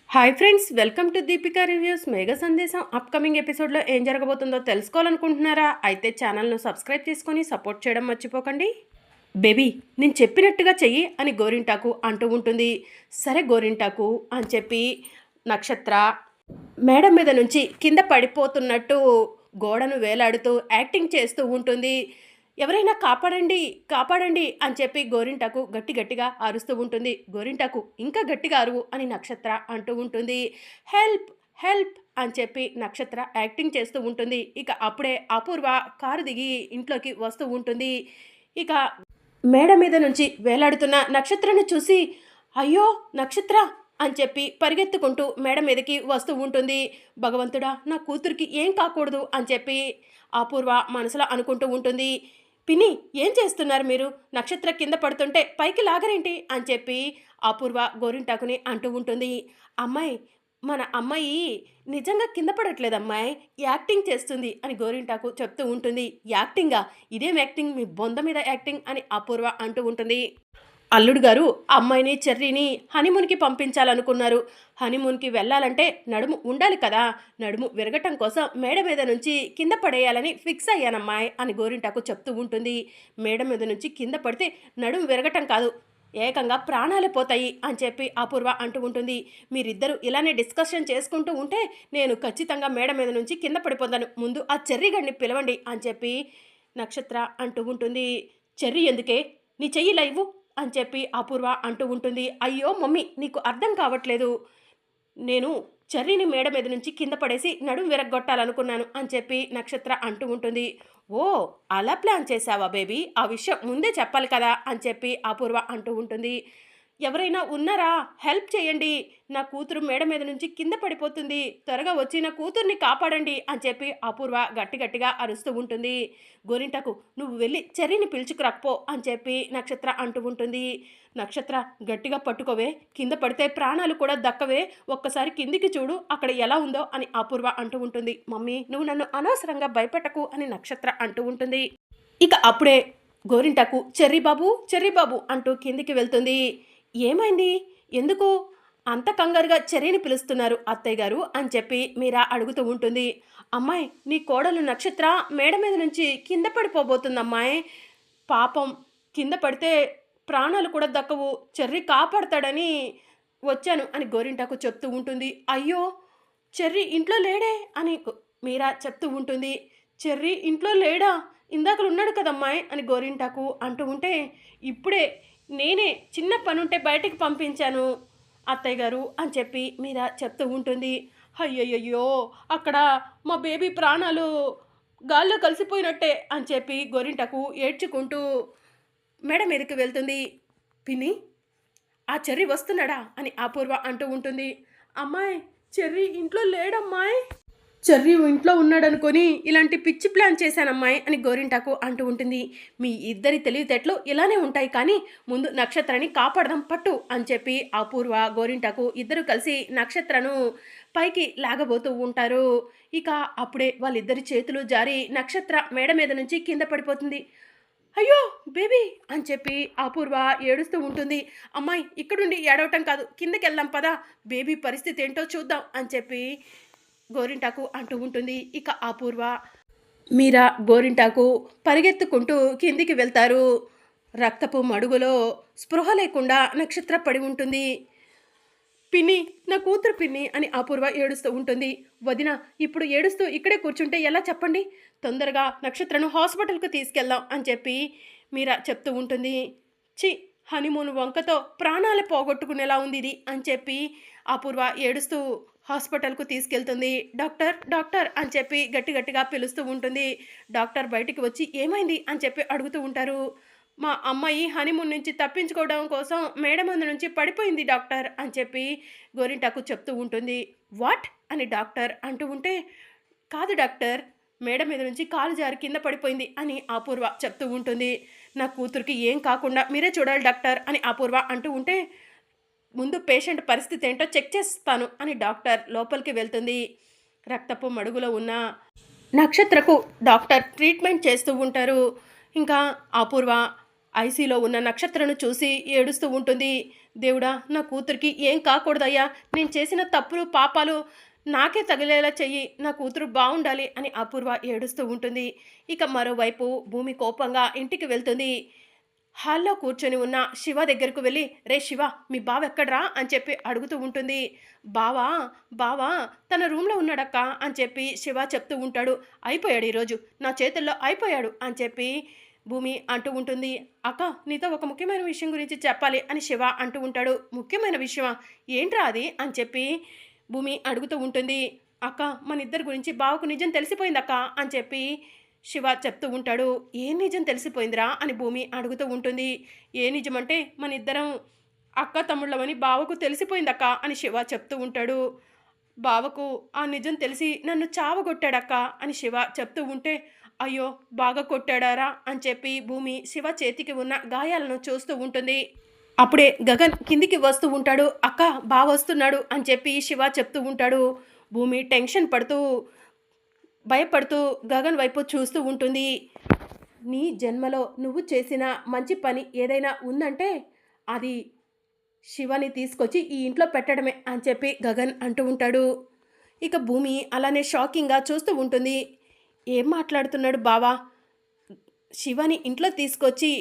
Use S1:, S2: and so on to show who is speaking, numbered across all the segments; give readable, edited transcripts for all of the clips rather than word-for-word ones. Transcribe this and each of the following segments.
S1: Hi friends, welcome to Deepika reviews. మేఘ సందేశం upcoming ఎపిసోడ్లో ఏం జరగబోతుందో తెలుసుకోవాలనుకుంటున్నారా? అయితే ఛానల్ను సబ్స్క్రైబ్ చేసుకొని సపోర్ట్ చేయడం మర్చిపోకండి. బేబీ, నేను చెప్పినట్టుగా చెయ్యి అని గోరింటాకు అంటూ ఉంటుంది. సరే గోరింటాకు అని చెప్పి నక్షత్ర మేడం మీద నుంచి కింద పడిపోతున్నట్టు గోడను వేలాడుతూ యాక్టింగ్ చేస్తూ ఉంటుంది. ఎవరైనా కాపాడండి కాపాడండి అని చెప్పి గోరింటాకు గట్టిగా అరుస్తూ ఉంటుంది. గోరింటాకు ఇంకా గట్టిగా అరువు అని నక్షత్ర అంటూ ఉంటుంది. హెల్ప్ హెల్ప్ అని చెప్పి నక్షత్ర యాక్టింగ్ చేస్తూ ఉంటుంది. ఇక అప్పుడే అపూర్వ కారు దిగి ఇంట్లోకి వస్తూ ఉంటుంది. ఇక మేడ మీద నుంచి వేలాడుతున్న నక్షత్రాన్ని చూసి అయ్యో నక్షత్ర అని చెప్పి పరిగెత్తుకుంటూ మేడ మీదకి వస్తూ ఉంటుంది. భగవంతుడా, నా కూతురికి ఏం కాకూడదు అని చెప్పి అపూర్వ మనసులో అనుకుంటూ ఉంటుంది. పిన్ని, ఏం చేస్తున్నారు మీరు? నక్షత్ర కింద పడుతుంటే పైకి లాగరేంటి అని చెప్పి అపూర్వ గోరింటాకుని అంటూ ఉంటుంది. అమ్మాయి, మన అమ్మాయి నిజంగా కింద పడట్లేదు అమ్మాయి, యాక్టింగ్ చేస్తుంది అని గోరింటాకు చెప్తూ ఉంటుంది. యాక్టింగా? ఇదేం యాక్టింగ్? మీ బొంద మీద యాక్టింగ్ అని అపూర్వ అంటూ ఉంటుంది. అల్లుడు గారు అమ్మాయిని చెర్రీని హనీమూన్కి పంపించాలనుకున్నారు. హనీమూన్కి వెళ్ళాలంటే నడుము ఉండాలి కదా. నడుము విరగటం కోసం మేడ మీద నుంచి కింద పడేయాలని ఫిక్స్ అయ్యానమ్మాయి అని గోరింటాకు చెప్తూ ఉంటుంది. మేడ మీద నుంచి కింద పడితే నడుము విరగటం కాదు, ఏకంగా ప్రాణాలే పోతాయి అని చెప్పి అపూర్వ అంటూ ఉంటుంది. మీరిద్దరూ ఇలానే డిస్కషన్ చేసుకుంటూ ఉంటే నేను ఖచ్చితంగా మేడ మీద నుంచి కింద పడిపోతాను. ముందు ఆ చెర్రీగడిని పిలవండి అని చెప్పి నక్షత్ర అంటూ ఉంటుంది. చెర్రీ ఎందుకే? నీ చెయ్యి లైవు అని చెప్పి అపూర్వ అంటూ ఉంటుంది. అయ్యో మమ్మీ, నీకు అర్థం కావట్లేదు. నేను చెర్రీని మేడ మీద నుంచి కింద పడేసి నడుము విరగ్గొట్టాలనుకున్నాను అని చెప్పి నక్షత్ర అంటూ ఉంటుంది. ఓ, అలా ప్లాన్ చేసావా బేబీ? ఆ విషయం ముందే చెప్పాలి కదా అని చెప్పి అపూర్వ అంటూ ఉంటుంది. ఎవరైనా ఉన్నారా? హెల్ప్ చేయండి, నా కూతురు మేడ మీద నుంచి కింద పడిపోతుంది, త్వరగా వచ్చి నా కూతుర్ని కాపాడండి అని చెప్పి అపూర్వ గట్టిగా అరుస్తూ ఉంటుంది. గోరింటకు, నువ్వు వెళ్ళి చెర్రీని పిలుచుకురాకపో అని చెప్పి నక్షత్ర అంటూ ఉంటుంది. నక్షత్ర, గట్టిగా పట్టుకోవే, కింద పడితే ప్రాణాలు కూడా దక్కవే, ఒక్కసారి కిందికి చూడు అక్కడ ఎలా ఉందో అని అపూర్వ అంటూ ఉంటుంది. మమ్మీ, నువ్వు నన్ను అనవసరంగా భయపెట్టకు అని నక్షత్ర అంటూ ఉంటుంది. ఇక అప్పుడే గోరింటకు చెర్రీ బాబు అంటూ కిందికి వెళ్తుంది. ఏమైంది? ఎందుకు అంత కంగారుగా చెర్రీని పిలుస్తున్నారు అత్తయ్య గారు అని చెప్పి మీరా అడుగుతూ ఉంటుంది. అమ్మాయి, నీ కోడలు నక్షత్ర మేడ మీద నుంచి కింద పడిపోబోతుందమ్మాయి. పాపం, కింద పడితే ప్రాణాలు కూడా దక్కవు, చెర్రీ కాపాడతాడని వచ్చాను అని గోరింటాకు చెప్తూ ఉంటుంది. అయ్యో, చెర్రీ ఇంట్లో లేడే అని మీరా చెప్తూ ఉంటుంది. చెర్రీ ఇంట్లో లేడా? ఇందాకలు ఉన్నాడు కదమ్మాయి అని గోరింటాకు అంటూ ఉంటే, ఇప్పుడే నేనే చిన్న పనుంటే బయటికి పంపించాను అత్తయ్య గారు అని చెప్పి మీరా చెప్తూ ఉంటుంది. అయ్యయ్యో, అక్కడ మా బేబీ ప్రాణాలు గాల్లో కలిసిపోయినట్టే అని చెప్పి గోరింటకు ఏడ్చుకుంటూ మేడ మీదకి వెళ్తుంది. పిన్ని, ఆ చెర్రీ వస్తున్నాడా అని అపూర్వ అంటూ ఉంటుంది. అమ్మాయి, చెర్రీ ఇంట్లో లేడమ్మాయి, చెర్రీ ఇంట్లో ఉన్నాడనుకొని ఇలాంటి పిచ్చి ప్లాన్ చేశానమ్మాయి అని గోరింటాకు అంటూ ఉంటుంది. మీ ఇద్దరి తెలివితేటలు ఇలానే ఉంటాయి, కానీ ముందు నక్షత్రాన్ని కాపాడదాం పట్టు అని చెప్పి అపూర్వ గోరింటాకు ఇద్దరు కలిసి నక్షత్రను పైకి లాగబోతూ ఉంటారు. ఇక అప్పుడే వాళ్ళిద్దరి చేతులు జారి నక్షత్ర మేడ మీద నుంచి కింద పడిపోతుంది. అయ్యో బేబీ అని చెప్పి అపూర్వ ఏడుస్తూ ఉంటుంది. అమ్మాయి, ఇక్కడుండి ఏడవటం కాదు, కిందకి వెళ్దాం పదా, బేబీ పరిస్థితి ఏంటో చూద్దాం అని చెప్పి గోరింటాకు అంటూ ఉంటుంది. ఇక అపూర్వ మీరా గోరింటాకు పరిగెత్తుకుంటూ కిందికి వెళ్తారు. రక్తపు మడుగులో స్పృహ లేకుండా నక్షత్ర పడి ఉంటుంది. పిన్ని, నా కూతురు పిన్ని అని అపూర్వ ఏడుస్తూ ఉంటుంది. వదిన, ఇప్పుడు ఏడుస్తూ ఇక్కడే కూర్చుంటే ఎలా చెప్పండి? తొందరగా నక్షత్రను హాస్పిటల్కు తీసుకెళ్దాం అని చెప్పి మీరా చెప్తూ ఉంటుంది. చి, హనీమూన్ వంకతో ప్రాణాలు పోగొట్టుకునేలా ఉంది ఇది అని చెప్పి అపూర్వ ఏడుస్తూ హాస్పిటల్కు తీసుకెళ్తుంది. డాక్టర్ డాక్టర్ అని చెప్పి గట్టిగా పిలుస్తూ ఉంటుంది. డాక్టర్ బయటికి వచ్చి ఏమైంది అని చెప్పి అడుగుతూ ఉంటారు. మా అమ్మాయి హనీమూన్ నుంచి తప్పించుకోవడం కోసం మేడ ముందు నుంచి పడిపోయింది డాక్టర్ అని చెప్పి గోరింటాకు చెప్తూ ఉంటుంది. వాట్ అని డాక్టర్ అంటూ ఉంటే, కాదు డాక్టర్, మేడ మీద నుంచి కాలు జారి కింద పడిపోయింది అని అపూర్వ చెప్తూ ఉంటుంది. నా కూతురికి ఏం కాకుండా మీరే చూడాలి డాక్టర్ అని అపూర్వ అంటూ ఉంటే, ముందు పేషెంట్ పరిస్థితి ఏంటో చెక్ చేస్తాను అని డాక్టర్ లోపలికి వెళ్తుంది. రక్తపు మడుగులో ఉన్న నక్షత్రకు డాక్టర్ ట్రీట్మెంట్ చేస్తూ ఉంటారు. ఇంకా అపూర్వ ఐసీలో ఉన్న నక్షత్రను చూసి ఏడుస్తూ ఉంటుంది. దేవుడా నా కూతురికి ఏం కాకూడదయ్యా, నేను చేసిన తప్పులు పాపాలు నాకే తగిలేలా చెయ్యి, నా కూతురు బాగుండాలి అని అపూర్వ ఏడుస్తూ ఉంటుంది. ఇక మరోవైపు భూమి కోపంగా ఇంటికి వెళ్తుంది. హాల్లో కూర్చొని ఉన్న శివ దగ్గరకు వెళ్ళి, రే శివ, మీ బావ ఎక్కడ్రా అని చెప్పి అడుగుతూ ఉంటుంది. బావా బావా తన రూమ్లో ఉన్నాడక్క అని చెప్పి శివ చెప్తూ ఉంటాడు. అయిపోయాడు ఈరోజు, నా చేతుల్లో అయిపోయాడు అని చెప్పి భూమి అంటూ ఉంటుంది. అక్క, నీతో ఒక ముఖ్యమైన విషయం గురించి చెప్పాలి అని శివ అంటూ ఉంటాడు. ముఖ్యమైన విషయమా, ఏంట్రా అది అని చెప్పి భూమి అడుగుతూ ఉంటుంది. అక్క, మన ఇద్దరి గురించి బావకు నిజం తెలిసిపోయిందక్క అని చెప్పి శివ చెప్తూ ఉంటాడు. ఏ నిజం తెలిసిపోయిందిరా అని భూమి అడుగుతూ ఉంటుంది. ఏ నిజం అంటే మన ఇద్దరం అక్క తమ్ముళ్ళమని బావకు తెలిసిపోయిందక్క అని శివ చెప్తూ ఉంటాడు. బావకు ఆ నిజం తెలిసి నన్ను చావగొట్టాడక్క అని శివ చెప్తూ ఉంటే, అయ్యో బాగా కొట్టాడారా అని చెప్పి భూమి శివ చేతికి ఉన్న గాయాలను చూస్తూ ఉంటుంది. అప్పుడే గగన్ కిందికి వస్తూ ఉంటాడు. అక్క, బావ వస్తున్నాడు అని చెప్పి శివ చెప్తూ ఉంటాడు. భూమి టెన్షన్ పడుతూ భయపడుతూ గగన్ వైపు చూస్తూ ఉంటుంది. నీ జన్మలో నువ్వు చేసిన మంచి పని ఏదైనా ఉందంటే అది శివని తీసుకొచ్చి ఈ ఇంట్లో పెట్టడమే అని చెప్పి గగన్ అంటూ ఉంటాడు. ఇక భూమి అలానే షాకింగ్గా చూస్తూ ఉంటుంది. ఏం మాట్లాడుతున్నాడు బావా, శివని ఇంట్లో తీసుకొచ్చి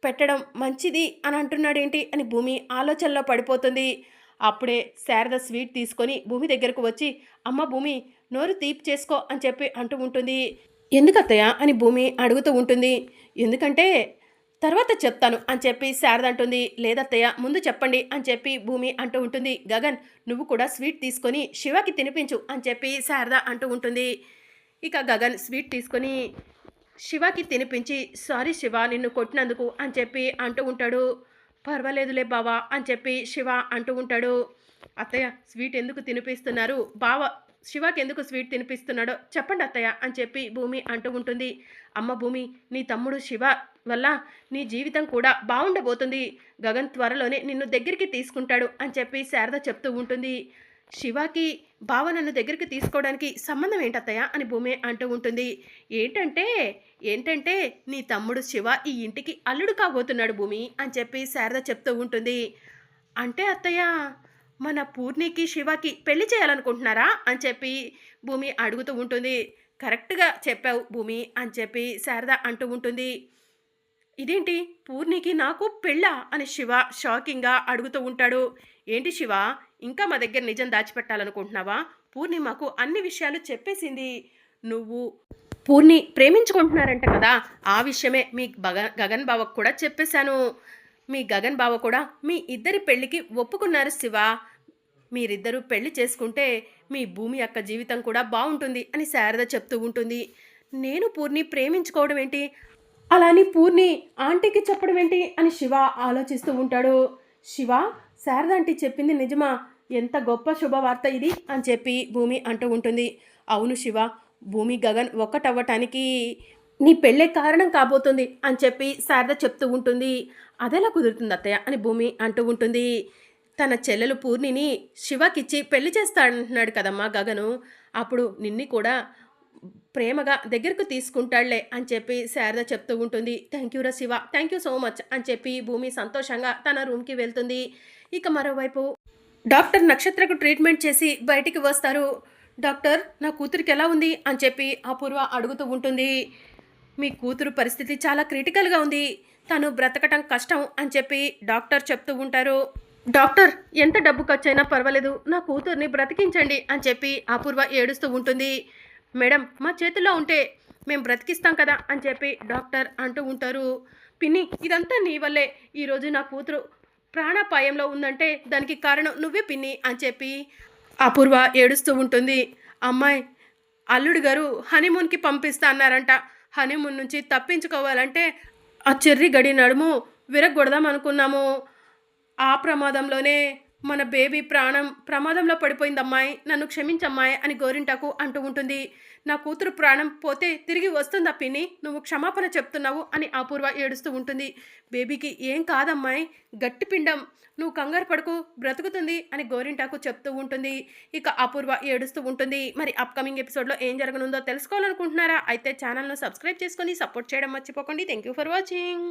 S1: పెట్టడం మంచిది అని అంటున్నాడేంటి అని భూమి ఆలోచనలో పడిపోతుంది. అప్పుడే శారద స్వీట్ తీసుకొని భూమి దగ్గరకు వచ్చి, అమ్మ భూమి, నోరు తీపి చేసుకో అని చెప్పి అంటూ ఉంటుంది. ఎందుకత్తయ్య అని భూమి అడుగుతూ ఉంటుంది. ఎందుకంటే తర్వాత చెప్తాను అని చెప్పి శారద అంటుంది. లేదత్తయ్య, ముందు చెప్పండి అని చెప్పి భూమి అంటూ ఉంటుంది. గగన్, నువ్వు కూడా స్వీట్ తీసుకొని శివకి తినిపించు అని చెప్పి శారద అంటూ ఉంటుంది. ఇక గగన్ స్వీట్ తీసుకొని శివకి తినిపించి, సారీ శివ, నిన్ను కొట్టినందుకు అని చెప్పి అంటూ ఉంటాడు. పర్వాలేదులే బావా అని చెప్పి శివ అంటూ ఉంటాడు. అత్తయ్య, స్వీట్ ఎందుకు తినిపిస్తున్నారు, బావ శివకి ఎందుకు స్వీట్ తినిపిస్తున్నాడో చెప్పండి అత్తయ్య అని చెప్పి భూమి అంటూ ఉంటుంది. అమ్మ భూమి, నీ తమ్ముడు శివ వల్ల నీ జీవితం కూడా బాగుండబోతుంది. గగన్ త్వరలోనే నిన్ను దగ్గరికి తీసుకుంటాడు అని చెప్పి శారద చెప్తూ ఉంటుంది. శివకి బావ నన్ను దగ్గరికి తీసుకోవడానికి సంబంధం ఏంటత్తయ్య అని భూమి అంటూ ఉంటుంది. ఏంటంటే నీ తమ్ముడు శివ ఈ ఇంటికి అల్లుడు కాబోతున్నాడు భూమి అని చెప్పి శారద చెప్తూ ఉంటుంది. అంటే అత్తయ్య, మన పూర్ణికి శివకి పెళ్లి చేయాలనుకుంటున్నారా అని చెప్పి భూమి అడుగుతూ ఉంటుంది. కరెక్ట్గా చెప్పావు భూమి అని చెప్పి శారద అంటూ ఉంటుంది. ఇదేంటి, పూర్ణికి నాకు పెళ్ళా అని శివ షాకింగ్గా అడుగుతూ ఉంటాడు. ఏంటి శివ, ఇంకా మా దగ్గర నిజం దాచిపెట్టాలనుకుంటున్నావా? పూర్ణి మాకు అన్ని విషయాలు చెప్పేసింది. నువ్వు పూర్ణి ప్రేమించుకుంటున్నారంట కదా, ఆ విషయమే మీ గగన్ బావకు కూడా చెప్పేశాను. మీ గగన్ బావ కూడా మీ ఇద్దరి పెళ్ళికి ఒప్పుకున్నారు శివ. మీరిద్దరూ పెళ్లి చేసుకుంటే మీ భూమి యొక్క జీవితం కూడా బాగుంటుంది అని శారద చెప్తూ ఉంటుంది. నేను పూర్ణి ప్రేమించుకోవడం ఏంటి, అలాని పూర్ణి ఆంటీకి చెప్పడం ఏంటి అని శివ ఆలోచిస్తూ ఉంటాడు. శివ, శారద ఆంటీ చెప్పింది నిజమా? ఎంత గొప్ప శుభవార్త ఇది అని చెప్పి భూమి అంటూ ఉంటుంది. అవును శివ, భూమి గగన్ ఒక్కటవ్వటానికి నీ పెళ్ళే కారణం కాబోతుంది అని చెప్పి శారద చెప్తూ ఉంటుంది. అదెలా కుదురుతుంది అత్తయ్య అని భూమి అంటూ ఉంటుంది. తన చెల్లెలు పూర్ణిని శివకిచ్చి పెళ్లి చేస్తాడంటున్నాడు కదమ్మా గగను, అప్పుడు నిన్ని కూడా ప్రేమగా దగ్గరకు తీసుకుంటాడులే అని చెప్పి శారద చెప్తూ ఉంటుంది. థ్యాంక్ యూ రా Shiva, thank you so much అని చెప్పి భూమి సంతోషంగా తన రూమ్కి వెళ్తుంది. ఇక మరోవైపు డాక్టర్ నక్షత్రకు ట్రీట్మెంట్ చేసి బయటికి వస్తారు. డాక్టర్, నా కూతురికి ఎలా ఉంది అని చెప్పి అపూర్వ అడుగుతూ ఉంటుంది. మీ కూతురు పరిస్థితి చాలా క్రిటికల్గా ఉంది, తను బ్రతకటం కష్టం అని చెప్పి డాక్టర్ చెప్తూ ఉంటారు. డాక్టర్, ఎంత డబ్బు ఖర్చైనా పర్వాలేదు, నా కూతుర్ని బ్రతికించండి అని చెప్పి అపూర్వ ఏడుస్తూ ఉంటుంది. మేడం, మా చేతుల్లో ఉంటే మేము బ్రతికిస్తాం కదా అని చెప్పి డాక్టర్ అంటూ ఉంటారు. పిన్ని, ఇదంతా నీ వల్లే ఈరోజు నా కూతురు ప్రాణాపాయంలో ఉందంటే దానికి కారణం నువ్వే పిన్ని అని చెప్పి అపూర్వ ఏడుస్తూ ఉంటుంది. అమ్మాయి, అల్లుడు గారు హనీమూన్కి పంపిస్తా అన్నారంట. హనీమూన్ నుంచి తప్పించుకోవాలంటే ఆ చెర్రి గడి నడుము విరగొడదాం అనుకున్నాము. ఆ ప్రమాదంలోనే మన బేబీ ప్రాణం ప్రమాదంలో పడిపోయిందమ్మాయి, నన్ను క్షమించమ్మాయి అని గోరింటాకు అంటూ ఉంటుంది. నా కూతురు ప్రాణం పోతే తిరిగి వస్తుందా పిన్ని, నువ్వు క్షమాపణ చెప్తున్నావు అని అపూర్వ ఏడుస్తూ ఉంటుంది. బేబీకి ఏం కాదమ్మాయి, గట్టి పిండం, నువ్వు కంగారు పడుకు, బ్రతుకుతుంది అని గోరింటాకు చెప్తూ ఉంటుంది. ఇక అపూర్వ ఏడుస్తూ ఉంటుంది. మరి అప్కమింగ్ ఎపిసోడ్లో ఏం జరగనుందో తెలుసుకోవాలనుకుంటున్నారా? అయితే ఛానల్ను సబ్స్క్రైబ్ చేసుకొని సపోర్ట్ చేయడం మర్చిపోకండి. Thank you for watching.